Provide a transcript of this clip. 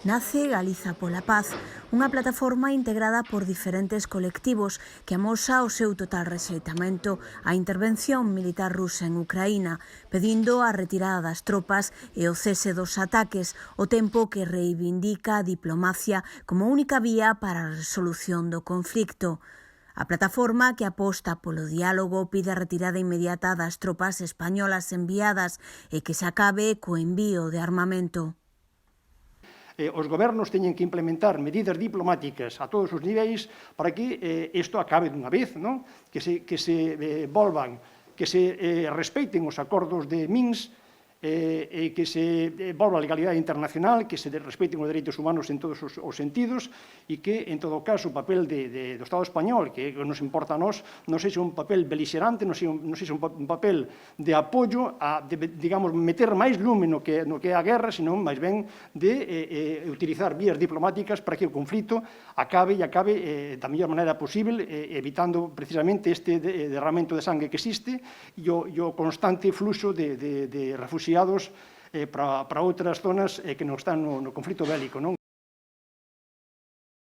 nace Galiza pola Paz, unha plataforma integrada por diferentes colectivos que amosa o seu total rexeitamento á intervención militar rusa en Ucraína, pedindo a retirada das tropas e o cese dos ataques, o tempo que reivindica a diplomacia como única vía para a resolución do conflicto. A plataforma, que aposta polo diálogo, pide a retirada inmediata das tropas españolas enviadas e que se acabe co envío de armamento. Os gobernos teñen que implementar medidas diplomáticas a todos os niveis para que isto acabe dunha vez, non? Que se respeiten os acordos de Minsk, e que se volva a legalidade internacional, que se respeten os dereitos humanos en todos os sentidos e que, en todo caso, o papel do Estado español, que nos importa a nós, non sexa un papel beligerante, non sexa un papel de apoio a, digamos, meter máis lume no que é a guerra, senón, máis ben, de utilizar vías diplomáticas para que o conflito acabe da mellor maneira posible, evitando precisamente este derramamento de sangue que existe e o constante fluxo de refugiados para outras zonas que non están no conflito bélico, non?